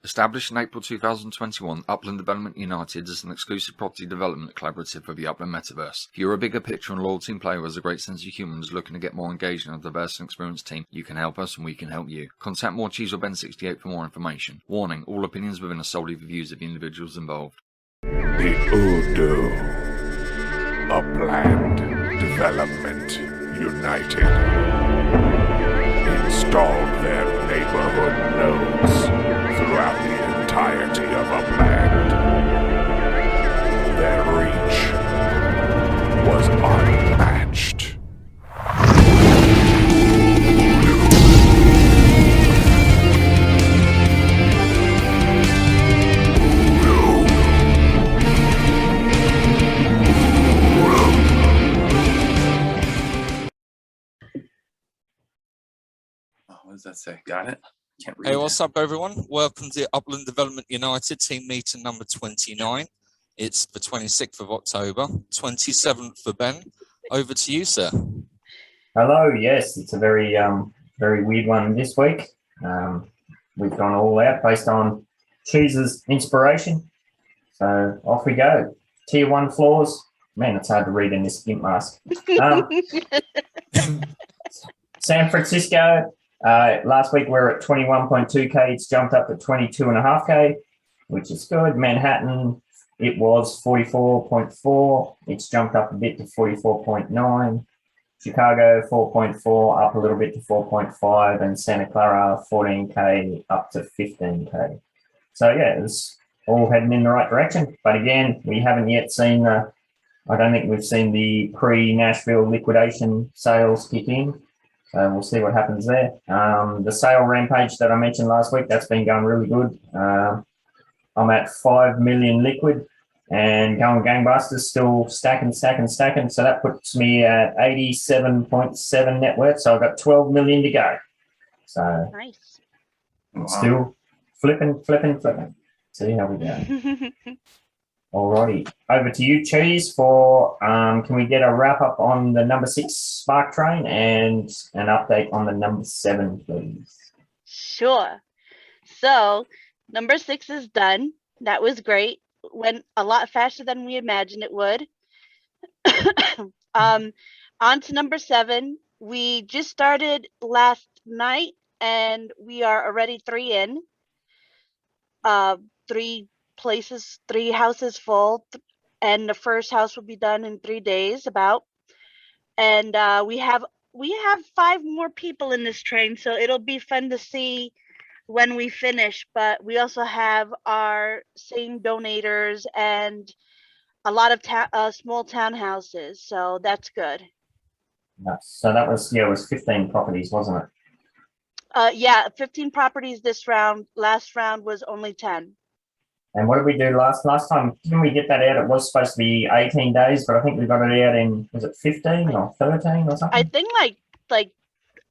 Established in April 2021, Upland Development United is an exclusive property development collaborative for the Upland Metaverse. If you're a bigger picture and loyal team player who has a great sense of humour and is looking to get more engaged in a diverse and experienced team, you can help us and we can help you. Contact Morecheese or Ben68 for more information. Warning, all opinions within are solely the views of the individuals involved. The UDU, Upland Development United, installed their neighborhood nodes throughout the entirety of Upland. Their reach was unmatched. What does that say? Got it? Can't read Hey, what's up, everyone? Welcome to Upland Development United Team meeting number 29. It's the 26th of October, 27th for Ben. Over to you, sir. Hello. Yes, it's a very weird one this week. We've gone all out based on Cheese's inspiration. So off we go. Tier 1 floors. Man, it's hard to read in this gimp mask. San Francisco. Last week we were at 21.2K. It's jumped up to 22.5K, which is good. Manhattan, it was 44.4. It's jumped up a bit to 44.9. Chicago, 4.4, up a little bit to 4.5. And Santa Clara, 14K, up to 15K. So, yeah, it's all heading in the right direction. But again, we haven't yet seen I don't think we've seen the pre-Nashville liquidation sales kick in. So we'll see what happens there. The sale rampage that I mentioned last week, that's been going really good. I'm at 5 million liquid and going gangbusters, still stacking. So that puts me at 87.7 net worth. So I've got 12 million to go. So nice. Still flipping. See how we go. Alrighty, over to you, Cheese, for can we get a wrap up on the number 6 Spark Train and an update on the number 7, please? Sure. So number 6 is done. That was great. Went a lot faster than we imagined it would. On to number 7. We just started last night and we are already 3 in. 3 places, 3 houses full, and the first house will be done in 3 days about. And we have 5 more people in this train, so it'll be fun to see when we finish. But we also have our same donators and a lot of small townhouses, so that's good. Nice. So that was, yeah, it was 15 properties, wasn't it? Yeah, 15 properties this round. Last round was only 10. And what did we do last time? Didn't we get that out? It was supposed to be 18 days, but I think we got it out in, was it 15 or 13 or something? I think like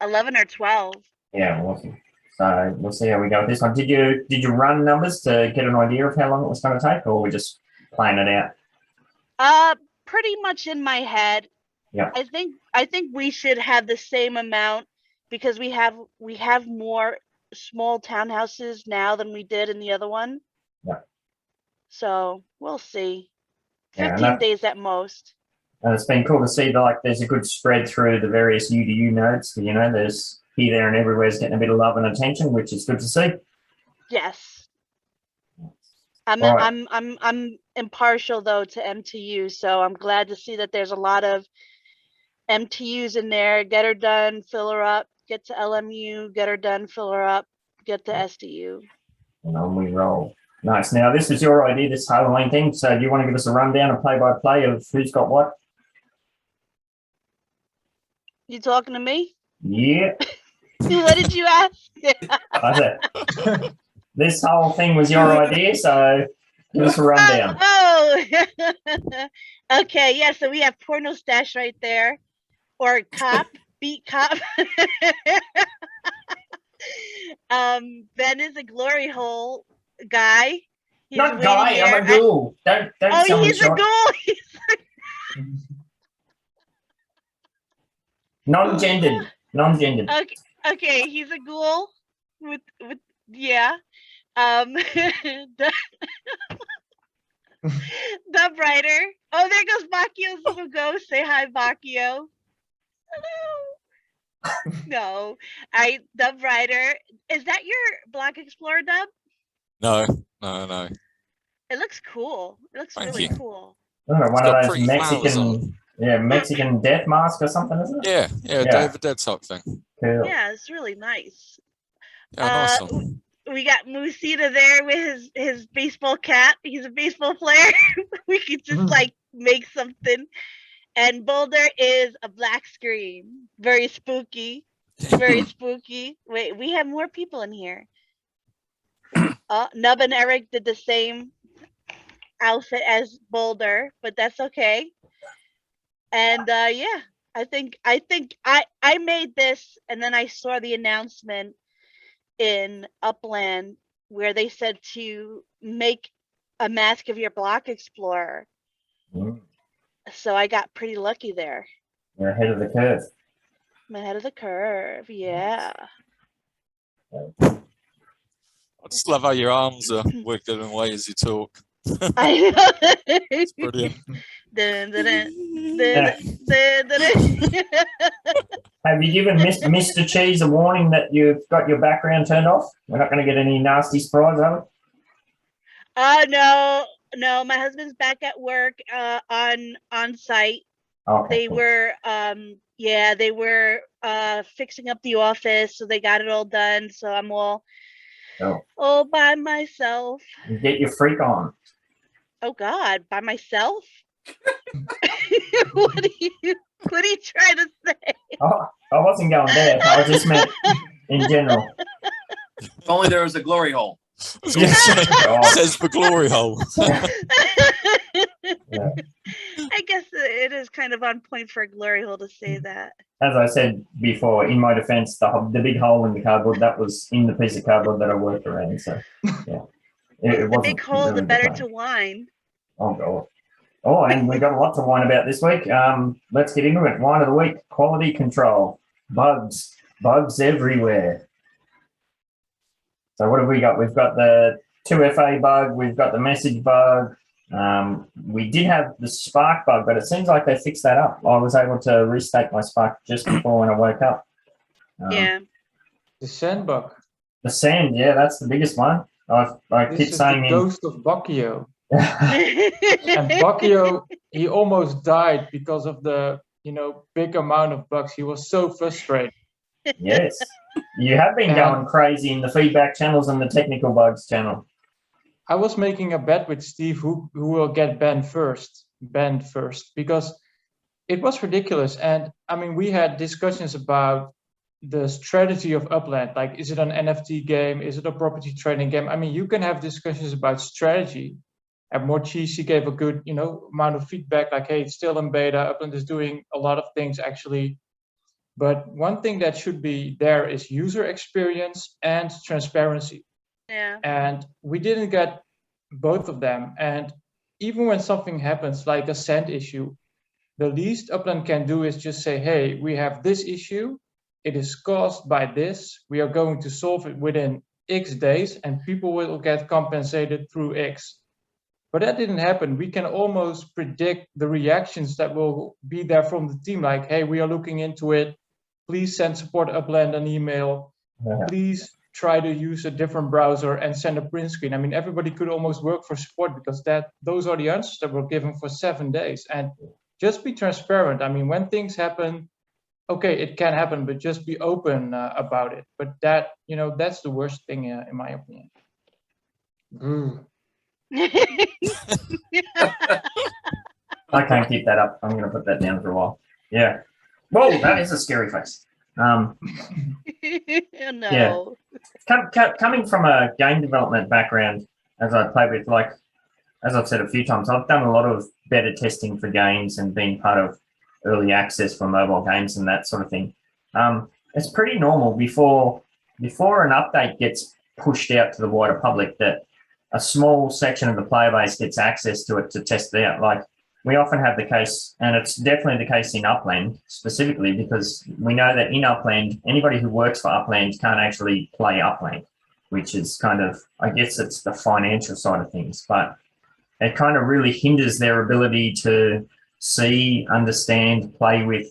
11 or 12. Yeah, awesome. So we'll see how we go with this one. Did you run numbers to get an idea of how long it was going to take, or we're just playing it out? Pretty much in my head. Yeah. I think we should have the same amount because we have more small townhouses now than we did in the other one. Yeah. So we'll see. Yeah, 15 days at most. And it's been cool to see there's a good spread through the various UDU nodes. You know, there's here, there, and everywhere's getting a bit of love and attention, which is good to see. Yes. Right. I'm impartial though to MTU, so I'm glad to see that there's a lot of MTUs in there. Get her done, fill her up. Get to LMU, get her done, fill her up. Get to SDU. And on we roll. Nice. Now, this was your idea, this Halloween thing. So do you want to give us a rundown, a play-by-play of who's got what? You talking to me? Yeah. What did you ask? I said, this whole thing was your idea, so give us a rundown. Oh. Okay, yeah, so we have Porno Stash right there. Or Cop, Beat Cop. Ben is a glory hole guy. He's Not guy, I'm a ghoul. Don't oh, he's a ghoul. Non-gendered. Okay, he's a ghoul with yeah. the Dub Rider. Oh, there goes Bakio's little ghost. Say hi, Bakio. Hello. No, Dub Rider. Is that your Block Explorer, Dub? No, no, no. It looks cool. It looks Thank really you. cool. I don't know, one got of those pretty flowers Mexican, Mexican death mask or something, isn't it? Yeah, Yeah. Day of the Dead type thing. Cool. Yeah, it's really nice. Yeah, nice one. We got Musita there with his baseball cap. He's a baseball player. We could just like make something. And Boulder is a black screen. Very spooky. Very spooky. Wait, we have more people in here. Nub and Eric did the same outfit as Boulder, but that's okay. And yeah, I think I made this, and then I saw the announcement in Upland where they said to make a mask of your Block Explorer. So I got pretty lucky there. You're ahead of the curve. I'm ahead of the curve, yeah. I just love how your arms are wiggling away as you talk. I know. It's brilliant. Dun, dun, dun, dun, dun, dun, dun. Have you given Mr. Cheese a warning that you've got your background turned off? We're not going to get any nasty surprise, are we? No, my husband's back at work on site. Okay, They cool. were they were fixing up the office, so they got it all done. So I'm all by myself. You get your freak on. Oh God, by myself? What are you trying to say? Oh, I wasn't going there. I just meant in general. If only there was a glory hole. I was gonna say, Oh. says the glory hole. Yeah. I guess it is kind of on point for a glory hole to say that. As I said before, in my defense, the big hole in the cardboard, that was in the piece of cardboard that I worked around. So, yeah. It The wasn't big hole, really the better plan. to whine. Oh, God. Oh, and we got a lot to whine about this week. Let's get into it. Wine of the week, quality control. Bugs. Bugs everywhere. So what have we got? We've got the 2FA bug. We've got the message bug. We did have the Spark bug, but it seems like they fixed that up. I was able to restate my Spark just before when I woke up. Yeah. The sand bug. The sand, yeah, that's the biggest one. I This keep is saying the ghost of Bakio. And Bakio, he almost died because of the big amount of bugs. He was so frustrated. Yes. You have been Yeah. going crazy in the feedback channels and the technical bugs channel. I was making a bet with Steve who will get banned first, because it was ridiculous. And I mean, we had discussions about the strategy of Upland. Like, is it an NFT game? Is it a property trading game? I mean, you can have discussions about strategy. And Morecheese gave a good, amount of feedback. Like, hey, it's still in beta. Upland is doing a lot of things actually. But one thing that should be there is user experience and transparency. Yeah. And we didn't get both of them. And even when something happens, like a sand issue, the least Upland can do is just say, hey, we have this issue. It is caused by this. We are going to solve it within X days, and people will get compensated through X. But that didn't happen. We can almost predict the reactions that will be there from the team. Like, hey, we are looking into it. Please send support Upland an email. Yeah. Please try to use a different browser and send a print screen. I mean, everybody could almost work for support because those are the answers that were given for 7 days. And just be transparent. I mean, when things happen, okay, it can happen, but just be open about it. But that's the worst thing in my opinion. I can't keep that up. I'm going to put that down for a while. Yeah. Whoa, that is a scary face. No. Yeah. Coming from a game development background, as I played with, like, as I've said a few times, I've done a lot of beta testing for games and been part of early access for mobile games and that sort of thing. It's pretty normal before an update gets pushed out to the wider public that a small section of the player base gets access to it to test it out. Like, we often have the case, and it's definitely the case in Upland specifically, because we know that in Upland, anybody who works for Upland can't actually play Upland. which is kind of, I guess it's the financial side of things, but it kind of really hinders their ability to see, understand, play with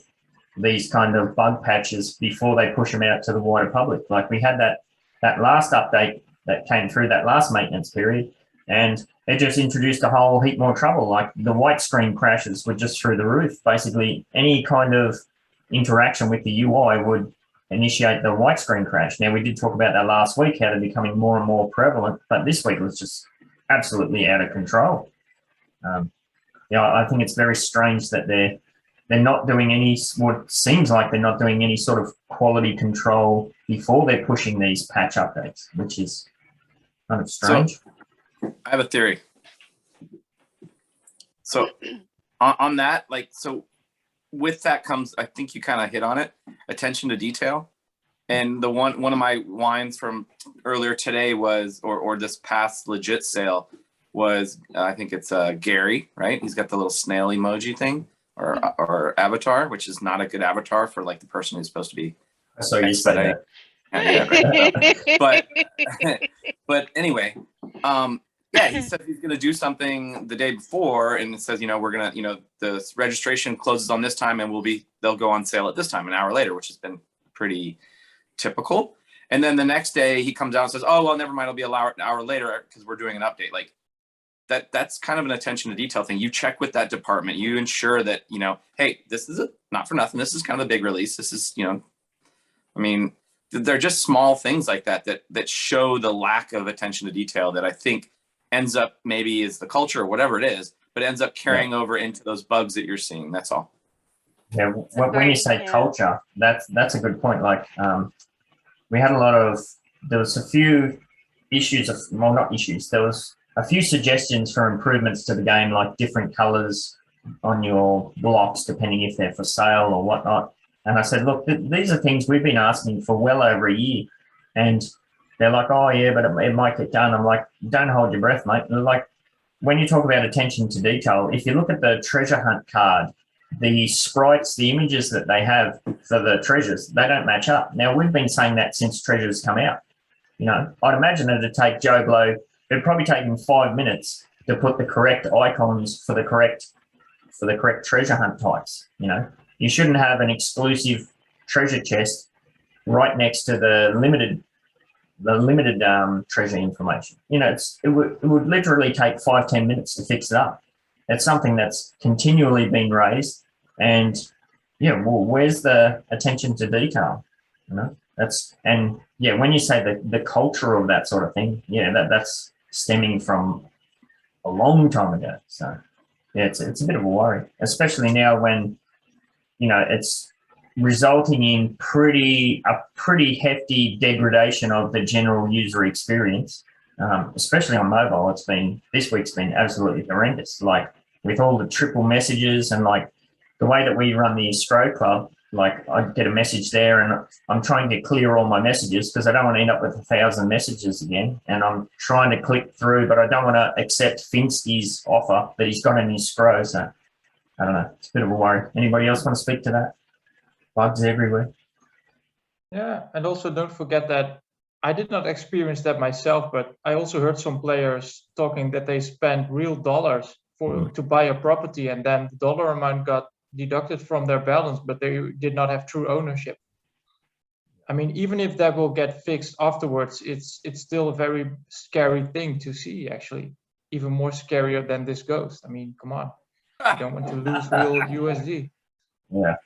these kind of bug patches before they push them out to the wider public. Like we had that last update that came through that last maintenance period, and it just introduced a whole heap more trouble. Like the white screen crashes were just through the roof. Basically, any kind of interaction with the UI would initiate the white screen crash. Now, we did talk about that last week, how they're becoming more and more prevalent, but this week was just absolutely out of control. I think it's very strange that they're not doing any, what seems like they're not doing any sort of quality control before they're pushing these patch updates, which is kind of strange. So, I have a theory. So on that, like, so with that comes, I think you kind of hit on it, attention to detail. And the one of my wines from earlier today was, or this past legit sale was, I think it's Gary, right? He's got the little snail emoji thing or avatar, which is not a good avatar for like the person who's supposed to be. So you say that. but anyway, yeah, he said he's going to do something the day before, and it says, we're going to, the registration closes on this time, and they'll go on sale at this time, an hour later, which has been pretty typical. And then the next day he comes out and says, oh, well, never mind, it'll be an hour later because we're doing an update. Like that's kind of an attention to detail thing. You check with that department, you ensure that, hey, this is not for nothing. This is kind of a big release. This is, I mean, they're just small things like that show the lack of attention to detail that I think ends up, maybe is the culture or whatever it is, but ends up carrying over into those bugs that you're seeing. That's all. Yeah, when you say culture, that's a good point. Like, we had there was a few issues not issues. There was a few suggestions for improvements to the game, like different colors on your blocks, depending if they're for sale or whatnot. And I said, look, these are things we've been asking for well over a year. And they're like, oh, yeah, but it might get done. I'm like, don't hold your breath, mate. And like, when you talk about attention to detail, if you look at the treasure hunt card, the sprites, the images that they have for the treasures, they don't match up. Now, we've been saying that since treasures come out. I'd imagine it'd take Joe Blow, it'd probably take him 5 minutes to put the correct icons for the correct treasure hunt types. You shouldn't have an exclusive treasure chest right next to the limited treasure information. It would literally take 5-10 minutes to fix it up. It's something that's continually been raised, and where's the attention to detail? When you say the culture of that sort of thing, that's stemming from a long time ago. So it's a bit of a worry, especially now when it's resulting in a pretty hefty degradation of the general user experience, especially on mobile. This week's been absolutely horrendous. Like with all the triple messages and like the way that we run the Astro Club, like I get a message there and I'm trying to clear all my messages because I don't want to end up with 1,000 messages again. And I'm trying to click through, but I don't want to accept Finsky's offer that he's got in his Scro. So I don't know. It's a bit of a worry. Anybody else want to speak to that? Bugs everywhere. Yeah, and also don't forget that I did not experience that myself, but I also heard some players talking that they spent real dollars to buy a property, and then the dollar amount got deducted from their balance, but they did not have true ownership. I mean, even if that will get fixed afterwards, it's still a very scary thing to see, actually. Even more scarier than this ghost. I mean, come on. You don't want to lose real USD. Yeah.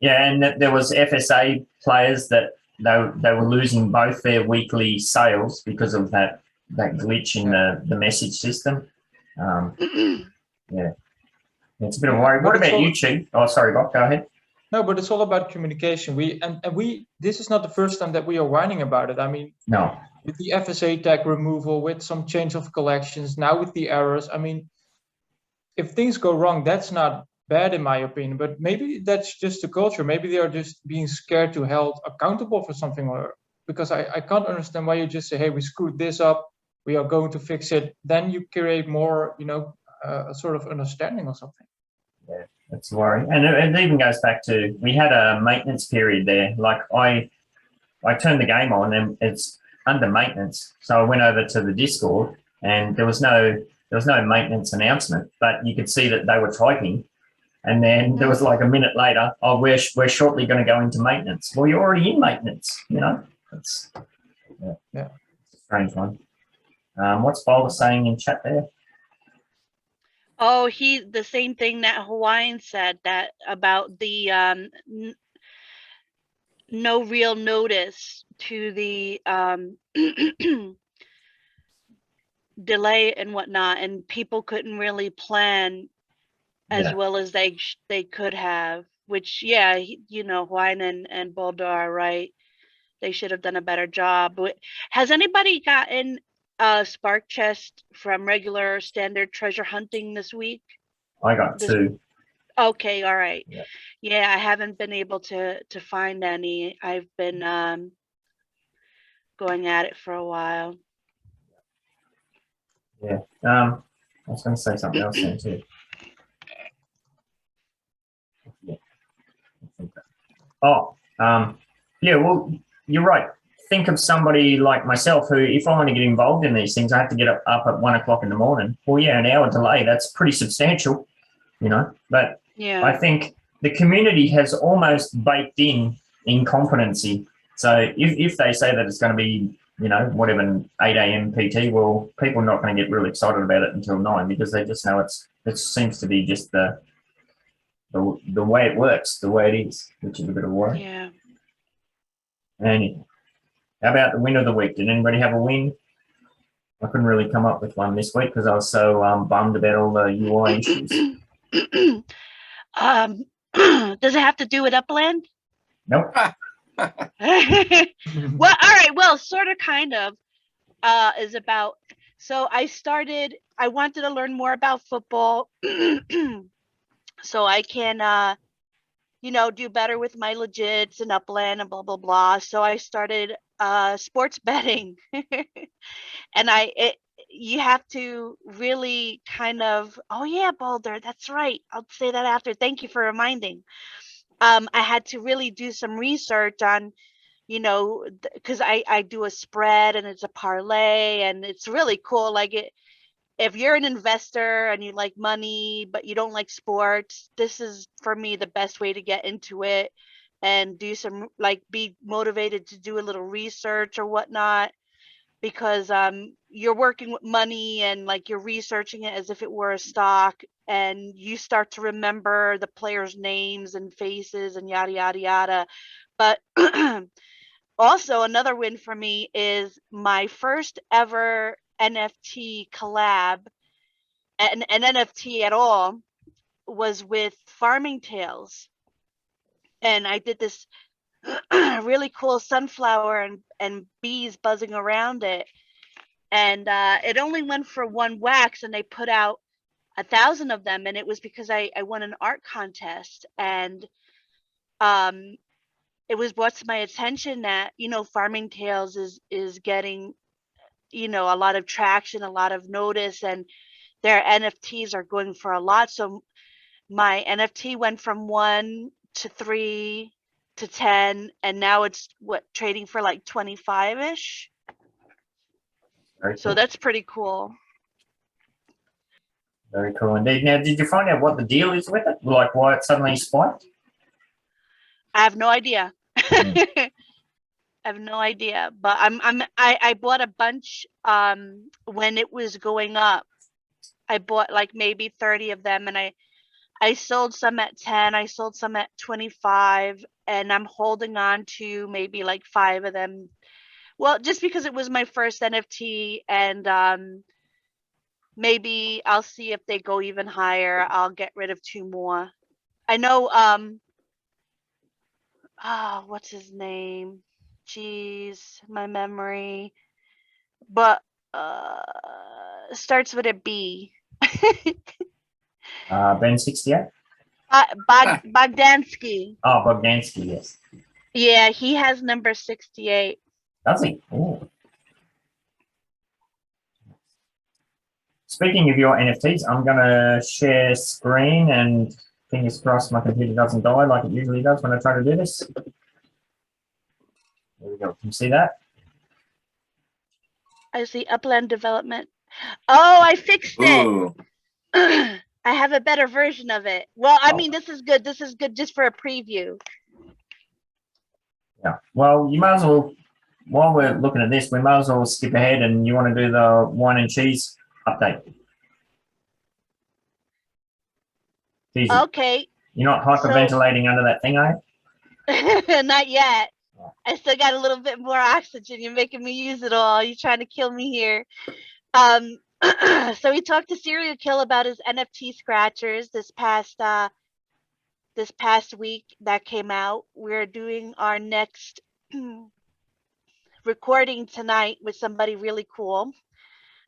Yeah, and there was FSA players that they were losing both their weekly sales because of that glitch in the message system. Yeah, it's a bit of a worry. What about you, Chief? Oh, sorry, Bob, go ahead. No, but it's all about communication. This is not the first time that we are whining about it. I mean, no. With the FSA tag removal, with some change of collections, now with the errors. I mean, if things go wrong, that's not bad in my opinion, but maybe that's just the culture. Maybe they are just being scared to held accountable for something, or because I can't understand why you just say, hey, we screwed this up, we are going to fix it. Then you create more, a sort of understanding or something. Yeah, that's a worry. And it even goes back to, we had a maintenance period there. Like I turned the game on and under maintenance. So I went over to the Discord, and there was no maintenance announcement, but you could see that they were typing. And then there was like a minute later, oh, we're shortly going to go into maintenance. Well, you're already in maintenance, you know. It's Yeah. It's a strange one. What's Boulder saying in chat there? Oh, the same thing that Hawaiian said, that about the no real notice to the delay and whatnot, and people couldn't really plan as well as they could have. Which, yeah, you know, Hawaiian and Boulder are right. They should have done a better job. Has anybody gotten a spark chest from regular standard treasure hunting this week? I got 2. Okay, all right. Yeah. Yeah, I haven't been able to find any. I've been going at it for a while. Yeah. I was going to say something else then too. Yeah. Oh, yeah. Well, you're right. Think of somebody like myself who, if I want to get involved in these things, I have to get up at 1 o'clock in the morning. Well, yeah, an hour delay, that's pretty substantial, you know. But Yeah. I think the community has almost baked in incompetency. So if they say that it's going to be, you know, whatever, 8 a.m. PT, well, people are not going to get really excited about it until 9 because they just know it seems to be just the way it works, the way it is, which is a bit of worry. Yeah. Anyway, how about the win of the week? Did anybody have a win? I couldn't really come up with one this week because I was so bummed about all the UI issues. Does it have to do with Upland? Nope. Well, all right. Well, sort of, kind of, is about. So I wanted to learn more about football, so I can, you know, do better with my legits and Upland and blah blah blah. So I started sports betting, and you have to really kind of. Oh yeah, Boulder. That's right. I'll say that after. Thank you for reminding. I had to really do some research on, you know, because I do a spread and it's a parlay and it's really cool. Like, if you're an investor and you like money but you don't like sports, this is for me the best way to get into it and do some, like, be motivated to do a little research or whatnot, because you're working with money and, like, you're researching it as if it were a stock, and you start to remember the players' names and faces and yada yada yada. But also, another win for me is my first ever NFT collab, and an NFT at all, was with Farming Tales, and I did this really cool sunflower and bees buzzing around it, and it only went for one wax, and they put out 1,000 of them, and it was because I won an art contest, and it was brought to my attention that, you know, Farming Tales is getting, you know, a lot of traction, a lot of notice, and their NFTs are going for a lot. So my NFT went from 1 to 3 to 10, and now it's trading for like 25-ish. Very So cool. that's pretty cool. Very cool indeed. Now, did you find out what the deal is with it? Like, why it suddenly spiked? I have no idea. I have no idea, but I bought a bunch when it was going up. I bought like maybe 30 of them, and I sold some at 10, I sold some at 25, and I'm holding on to maybe like 5 of them. Well, just because it was my first NFT, and maybe I'll see if they go even higher. I'll get rid of 2 more. I know what's his name? Jeez, my memory. But starts with a B. Ben 68? Bogdansky. Oh, Bogdansky, yes. Yeah, he has number 68. Does he? Ooh. Speaking of your NFTs, I'm going to share screen, and fingers crossed my computer doesn't die like it usually does when I try to do this. There we go. Can you see that? I see Upland Development. Oh, I fixed it. Ooh. I have a better version of it. Well, I Oh. mean, this is good. This is good just for a preview. Yeah. Well, you might as well, while we're looking at this, we might as well skip ahead and you want to do the wine and cheese update. Easy. Okay. You're not hyperventilating under that thing, are you? Not yet. I still got a little bit more oxygen. You're making me use it all. You're trying to kill me here. So we talked to Serial Kill about his NFT scratchers this past week that came out. We're doing our next recording tonight with somebody really cool,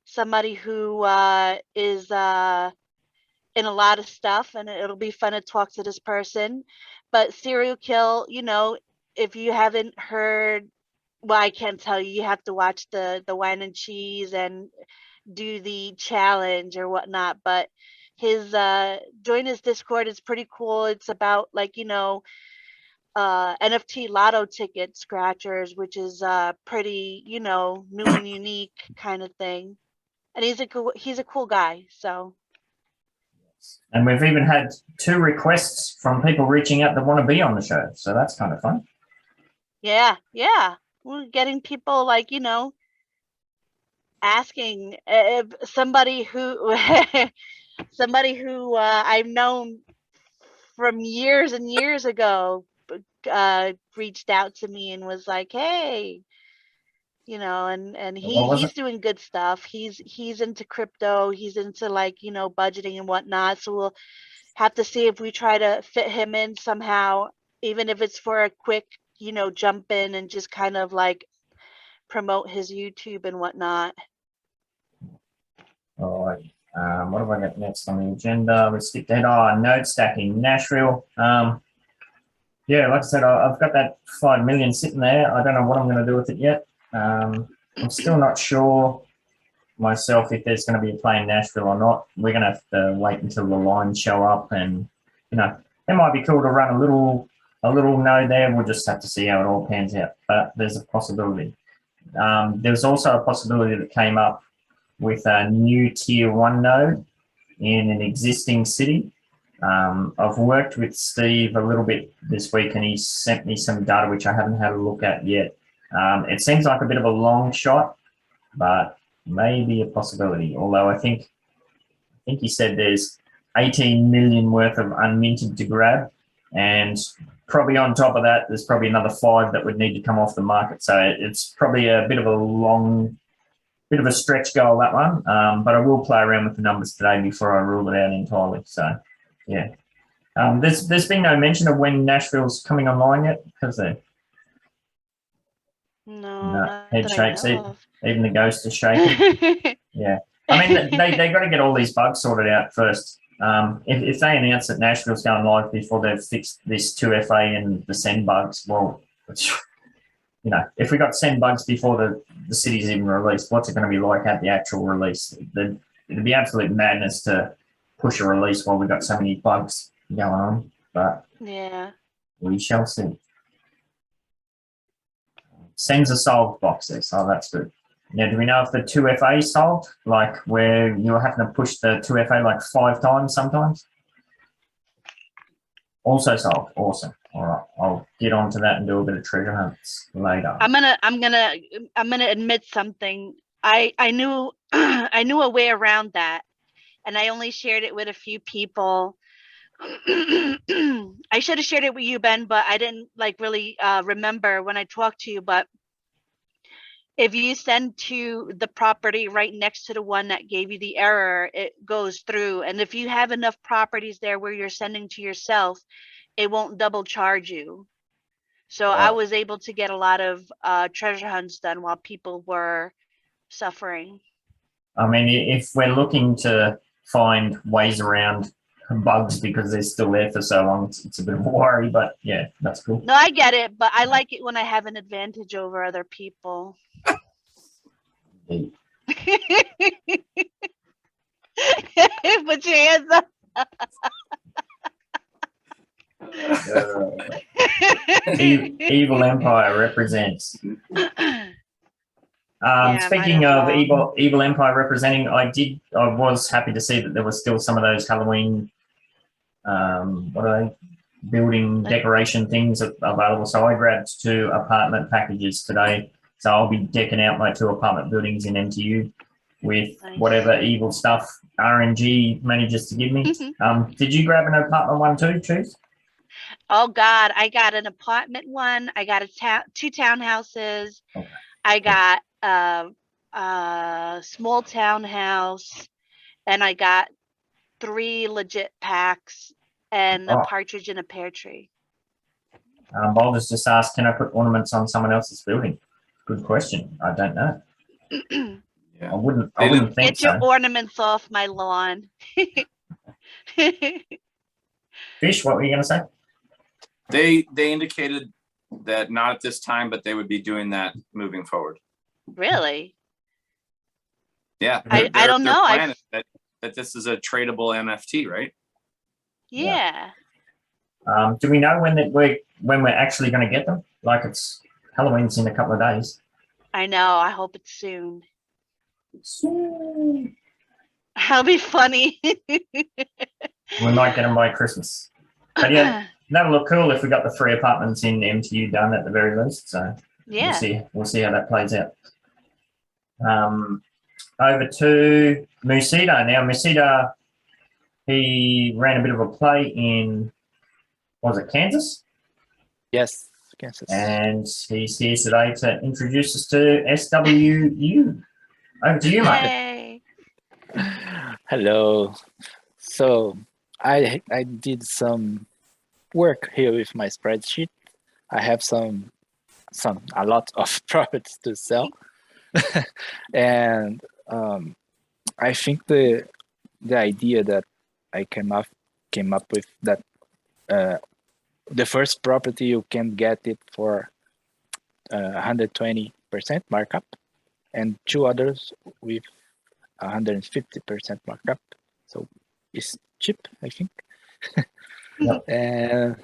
somebody who is in a lot of stuff, and it'll be fun to talk to this person. But Serial Kill, you know, if you haven't heard, well, I can't tell you, you have to watch the wine and cheese and do the challenge or whatnot. But his join his Discord is pretty cool. It's about, like, you know, NFT lotto ticket scratchers, which is pretty, you know, new and unique kind of thing. And he's a cool guy. So And we've even had 2 requests from people reaching out that want to be on the show. So that's kind of fun. yeah, we're getting people, like, you know, asking if somebody who I've known from years and years ago reached out to me and was like, hey, you know, and he's doing good stuff. He's into crypto. He's into, like, you know, budgeting and whatnot. So we'll have to see if we try to fit him in somehow, even if it's for a quick, you know, jump in and just kind of like promote his YouTube and whatnot. All right. What have I got next on the agenda? We skipped ahead. Node stacking, Nashville. Yeah, like I said, I've got that 5 million sitting there. I don't know what I'm going to do with it yet. I'm still not sure myself if there's going to be a play in Nashville or not. We're going to have to wait until the lines show up, and, you know, it might be cool to run a little node there. We'll just have to see how it all pans out. But there's a possibility. There's also a possibility that came up with a new tier 1 node in an existing city. I've worked with Steve a little bit this week, and he sent me some data which I haven't had a look at yet. It seems like a bit of a long shot, but maybe a possibility. Although I think he said there's 18 million worth of unminted to grab, and probably on top of that, there's probably another 5 that would need to come off the market. So it's probably a bit of a stretch goal, that one. But I will play around with the numbers today before I rule it out entirely. So, yeah. There's been no mention of when Nashville's coming online yet, has there? No, head shakes. Even the ghost is shaking. Yeah. I mean, they got to get all these bugs sorted out first. If they announce that Nashville's going live before they've fixed this 2FA and the send bugs, well, you know, if we got send bugs before the city's even released, what's it going to be like at the actual release? It'd be absolute madness to push a release while we've got so many bugs going on. But yeah, we shall see. Sends a solved box there, so that's good. Now, do we know if the 2FA is solved? Like where you're having to push the 2FA like 5 times sometimes? Also solved. Awesome. All right, I'll get onto that and do a bit of treasure hunts later. I'm gonna admit something. I knew I knew a way around that, and I only shared it with a few people. I should have shared it with you, Ben, but I didn't like really remember when I talked to you. But if you send to the property right next to the one that gave you the error, it goes through. And if you have enough properties there where you're sending to yourself, it won't double charge you. So I was able to get a lot of treasure hunts done while people were suffering. I mean, if we're looking to find ways around bugs because they're still there for so long, it's a bit of a worry, but yeah, that's cool. No, I get it, but I like it when I have an advantage over other people. Put your hands up. Evil Empire represents. Yeah, Speaking might as of well. Evil Empire representing, I was happy to see that there was still some of those Halloween, what are they, building Like- decoration things available. So I grabbed 2 apartment packages today. So I'll be decking out my 2 apartment buildings in MTU with Nice. whatever evil stuff RNG manages to give me. Did you grab an apartment one too, Choose? Oh God, I got an apartment one. I got a 2 townhouses. Okay. I got a small townhouse, and I got 3 legit packs and a Oh. partridge in a pear tree. Boulders just asked, can I put ornaments on someone else's building? Good question. I don't know. Yeah. I wouldn't They think Get your so. ornaments off my lawn. Fish, what were you going to say? They indicated that not at this time, but they would be doing that moving forward. Really? Yeah. I don't their know. plan is that this is a tradable NFT, right? Yeah. Do we know when we're actually going to get them? Like it's Halloween's in a couple of days. I know. I hope it's soon. Soon. That'll be funny. We might get them by Christmas. But yeah, that'll look cool if we got the 3 apartments in MTU done at the very least. So Yeah. we'll see how that plays out. Over to Musita. Now Musita, he ran a bit of a play in, was it Kansas? Yes, Kansas. And he's here today to introduce us to SWU. Over to you, mate. Yay. Hello. So I did some work here with my spreadsheet. I have a lot of products to sell, and I think the idea that I came up with that the first property you can get it for 120% markup, and 2 others with 150% markup. So it's cheap, I think. and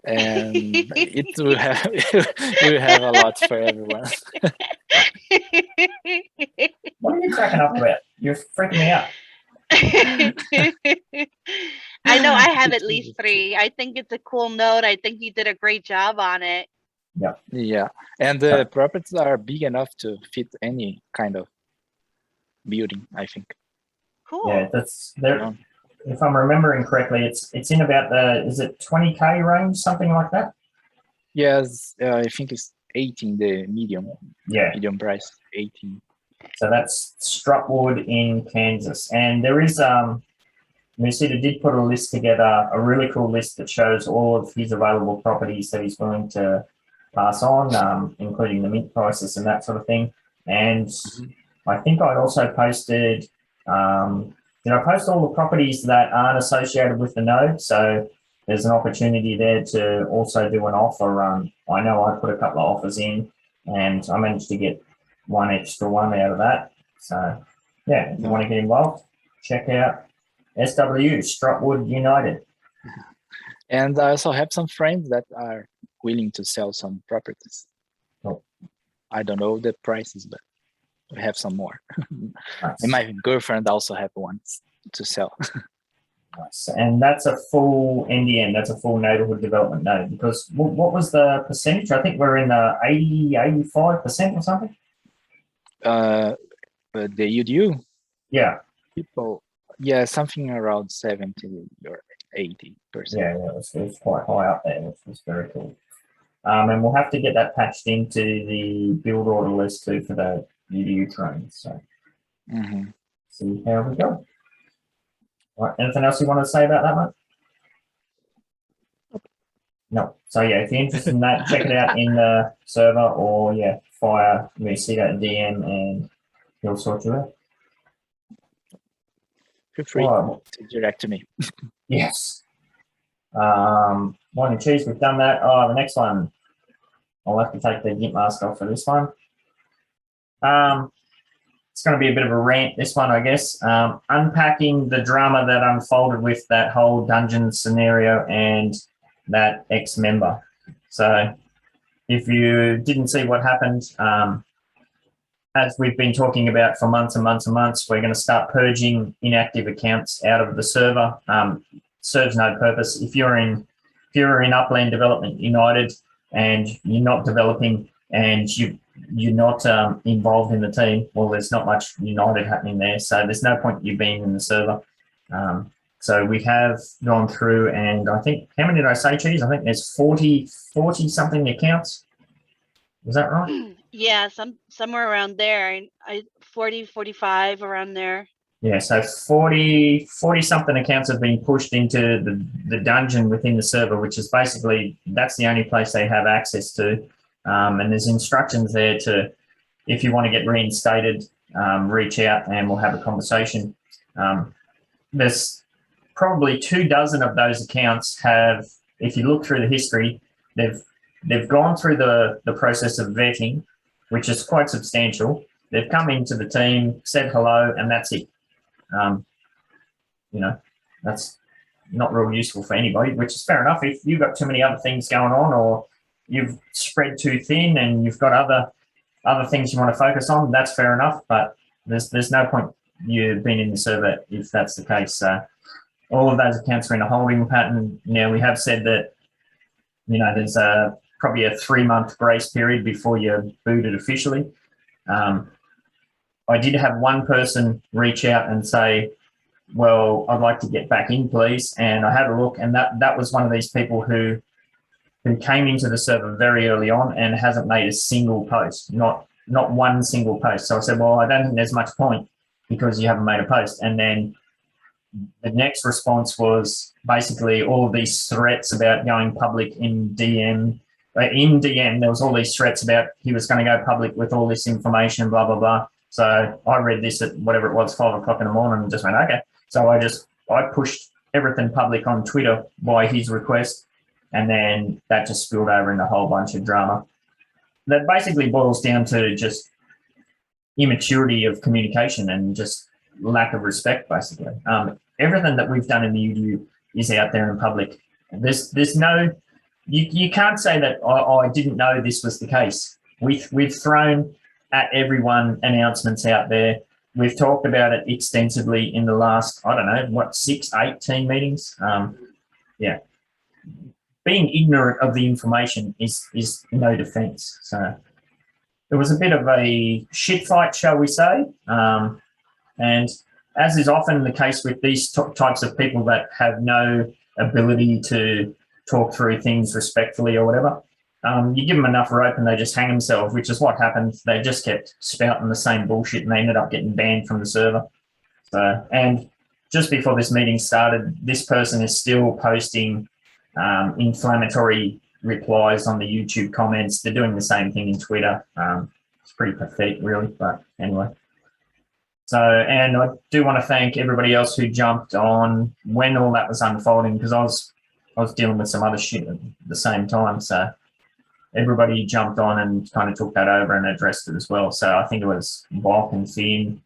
it will have a lot for everyone. What are you cracking up about? You're freaking me out. I know I have at least 3. I think it's a cool note. I think you did a great job on it. Yeah, and the properties are big enough to fit any kind of building, I think. Cool. Yeah, that's there. If I'm remembering correctly, it's in about the, is it 20K range, something like that? Yes, I think it's 18, the medium. Yeah. Medium price, 18. So that's Strutwood in Kansas. And there is, Musita did put a list together, a really cool list that shows all of his available properties that he's willing to pass on, including the mint prices and that sort of thing. And I think I also posted, did I post all the properties that aren't associated with the node? So there's an opportunity there to also do an offer run. I know I put a couple of offers in and I managed to get 1 extra one out of that. So yeah, if you want to get involved, check out SW, Strutwood United. And I also have some friends that are willing to sell some properties. Oh. I don't know the prices, but I have some more. Nice. And my girlfriend also have one to sell. Nice. And that's a full NDN, that's a full neighborhood development node. Because what was the percentage? I think we're in the 80, 85% or something. The UDU? Yeah. People, yeah, something around 70 or 80%. Yeah, it was quite high up there, which was very cool. And we'll have to get that patched into the build order list too for the UDU trains. So see how we go. Right, anything else you want to say about that one? No. So yeah, if you're interested in that, check it out in the server or yeah, fire Musita DM and he'll sort you out. Feel free to direct to me. Yes. Morecheese, we've done that. Oh, the next one. I'll have to take the Gimp mask off for this one. It's going to be a bit of a rant, this one, I guess. Unpacking the drama that unfolded with that whole dungeon scenario and that ex-member. So if you didn't see what happened, as we've been talking about for months and months and months, we're going to start purging inactive accounts out of the server. Serves no purpose. If you're in Upland Development United and you're not developing and you're not involved in the team, well, there's not much United happening there. So there's no point you being in the server. So we have gone through, and I think, how many did I say, Cheese? I think there's 40 something accounts. Is that right? Yeah, somewhere around there. 40, 45 around there. Yeah, so 40 something accounts have been pushed into the dungeon within the server, which is basically, that's the only place they have access to. And there's instructions there to, if you want to get reinstated, reach out and we'll have a conversation. There's probably 24 of those accounts have, if you look through the history, they've gone through the process of vetting, which is quite substantial. They've come into the team, said hello, and that's it. You know, that's not real useful for anybody, which is fair enough. If you've got too many other things going on, or you've spread too thin and you've got other things you want to focus on, that's fair enough. But there's no point you being in the server if that's the case. All of those accounts are in a holding pattern. Now, we have said that, you know, there's probably a 3-month grace period before you're booted officially. I did have one person reach out and say, well, I'd like to get back in, please. And I had a look, and that was one of these people who came into the server very early on and hasn't made a single post, not one single post. So I said, well, I don't think there's much point because you haven't made a post. And then the next response was basically all of these threats about going public in DM. In DM, there was all these threats about he was going to go public with all this information, blah, blah, blah. So I read this at whatever it was, 5 o'clock in the morning, and just went, okay. So I pushed everything public on Twitter by his request, and then that just spilled over into a whole bunch of drama. That basically boils down to just immaturity of communication and just lack of respect, basically. Everything that we've done in the UDU is out there in public. There's no, you can't say that I didn't know this was the case. We've thrown at everyone announcements out there. We've talked about it extensively in the last, I don't know, 6, 8 team meetings. Yeah. Being ignorant of the information is no defense. So it was a bit of a shit fight, shall we say. And as is often the case with these types of people that have no ability to talk through things respectfully or whatever, you give them enough rope and they just hang themselves, which is what happened. They just kept spouting the same bullshit and they ended up getting banned from the server. So, and just before this meeting started, this person is still posting inflammatory replies on the YouTube comments. They're doing the same thing in Twitter. It's pretty pathetic, really, but anyway. So, and I do want to thank everybody else who jumped on when all that was unfolding, because I was dealing with some other shit at the same time. So everybody jumped on and kind of took that over and addressed it as well. So I think it was Bob and Finn.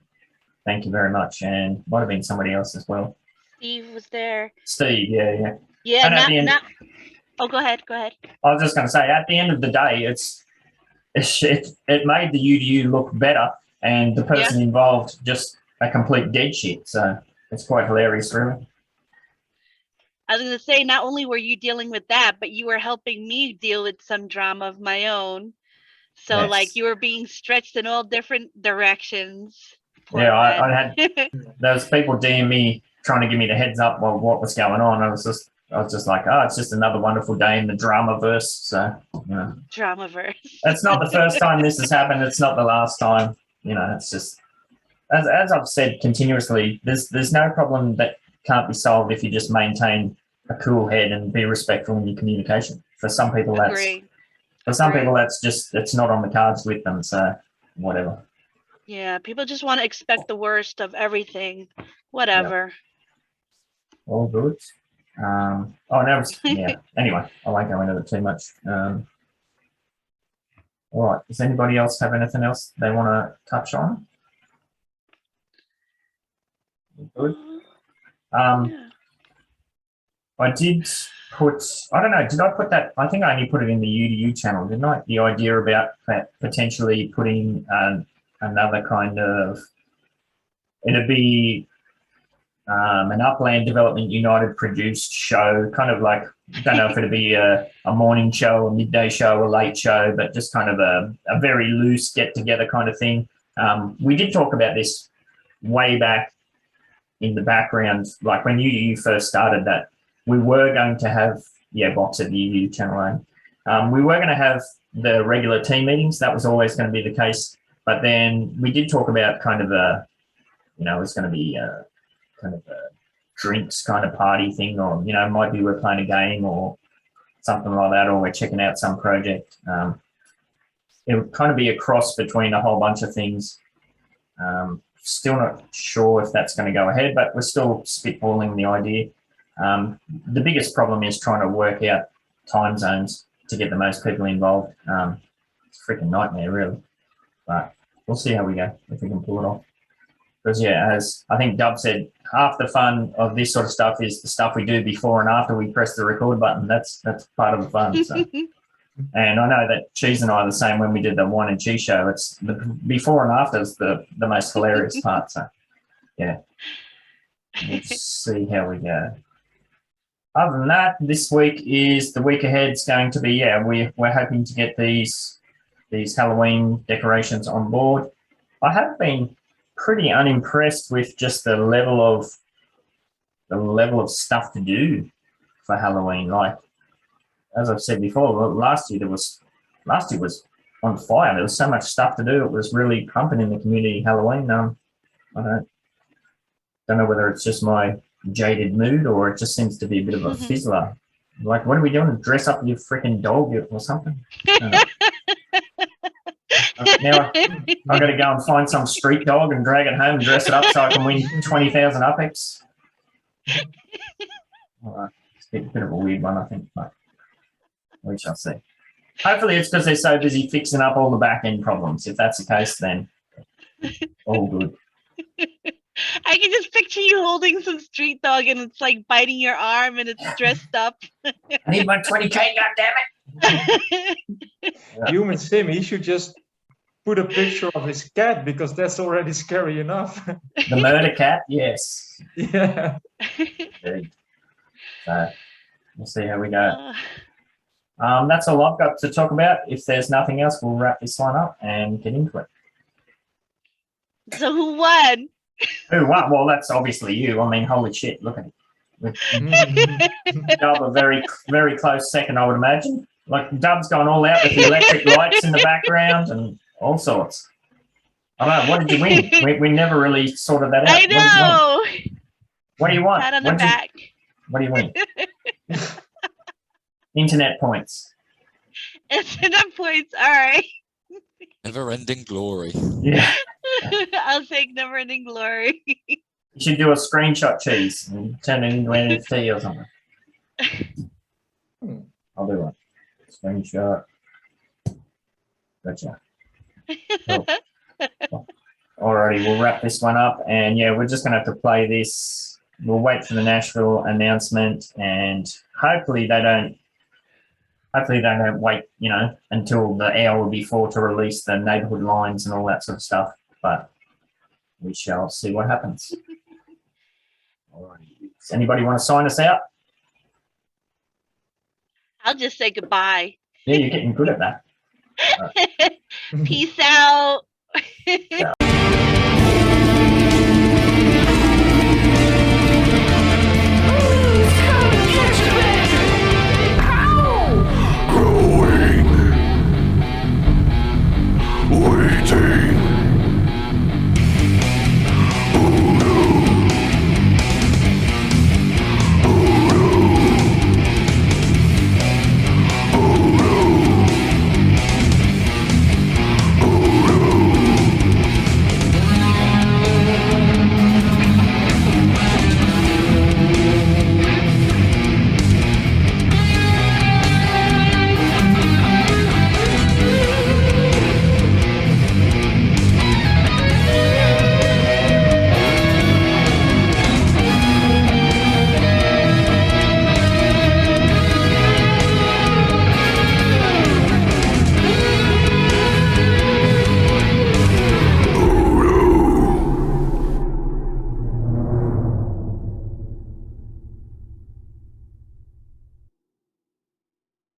Thank you very much. And might have been somebody else as well. Steve was there. Steve, yeah. Yeah, oh, go ahead. I was just going to say, at the end of the day, it made the UDU look better, and the person involved just a complete dead shit. So it's quite hilarious, really. I was going to say, not only were you dealing with that, but you were helping me deal with some drama of my own. So, Yes. like, you were being stretched in all different directions. Yeah, I had those people DM me trying to give me the heads up of what was going on. I was just like, oh, it's just another wonderful day in the Dramaverse. So, you know, Dramaverse. It's not the first time this has happened. It's not the last time. You know, it's just, as I've said continuously, there's no problem that can't be solved if you just maintain a cool head and be respectful in your communication. For some people, that's just, it's not on the cards with them. So whatever. Yeah, people just want to expect the worst of everything. Whatever. Yeah. All good. Anyway, I won't go into it too much. All right. Does anybody else have anything else they want to touch on? Good. I did put, I don't know, did I put that? I think I only put it in the UDU channel, didn't I? The idea about potentially putting another kind of, it'd be an Upland Development United produced show, kind of like, don't know if it'd be a morning show, a midday show, a late show, but just kind of a very loose get together kind of thing. We did talk about this way back in the background, like when UDU first started, that we were going to have, Box at the UDU channel. We were going to have the regular team meetings. That was always going to be the case. But then we did talk about kind of it's going to be kind of a drinks kind of party thing, or, might be we're playing a game or something like that, or we're checking out some project. It would kind of be a cross between a whole bunch of things. Still not sure if that's going to go ahead, but we're still spitballing the idea. The biggest problem is trying to work out time zones to get the most people involved. It's a freaking nightmare, really. But we'll see how we go, if we can pull it off. Because, as I think Dub said, half the fun of this sort of stuff is the stuff we do before and after we press the record button. That's part of the fun. So. And I know that Cheese and I are the same when we did the wine and cheese show. It's the before and after is the most hilarious part. So, yeah. We'll see how we go. Other than that, this week is the week ahead. It's going to be, we're hoping to get these Halloween decorations on board. I have been pretty unimpressed with just the level of stuff to do for Halloween. Like, as I've said before, last year was on fire. There was so much stuff to do. It was really pumping in the community Halloween. I don't know whether it's just my jaded mood or it just seems to be a bit of a fizzler. Like, what are we doing? Dress up your freaking dog or something? Now I've got to go and find some street dog and drag it home and dress it up so I can win 20,000 UPEX. It's a bit of a weird one, I think, but we shall see. Hopefully it's because they're so busy fixing up all the back-end problems. If that's the case, then all good. I can just picture you holding some street dog and it's like biting your arm and it's dressed up. I need my 20K, goddammit. Human Sim, he should just put a picture of his cat because that's already scary enough. The murder cat, yes. Yeah. So we'll see how we go. That's all I've got to talk about. If there's nothing else, we'll wrap this one up and get into it. So who won? Who won? Well, that's obviously you. I mean, holy shit, look at it. Dub a very, very close second, I would imagine. Like, Dub's gone all out with the electric lights in the background and all sorts. I don't know, what did you win? We never really sorted that out. I know. What do you want? Pat on the back. What do you win? Internet points. Internet points, all right. Never-ending glory. Yeah. I'll take never-ending glory. You should do a screenshot, Cheese, and turn it into an NFT or something. I'll do one. Screenshot. Gotcha. Cool. Alrighty, we'll wrap this one up, and we're just gonna have to play this. We'll wait for the Nashville announcement, and hopefully they don't wait, until the hour before to release the neighborhood lines and all that sort of stuff. But we shall see what happens. Alrighty. Does anybody want to sign us out? I'll just say goodbye. Yeah, you're getting good at that. Peace out. Yeah.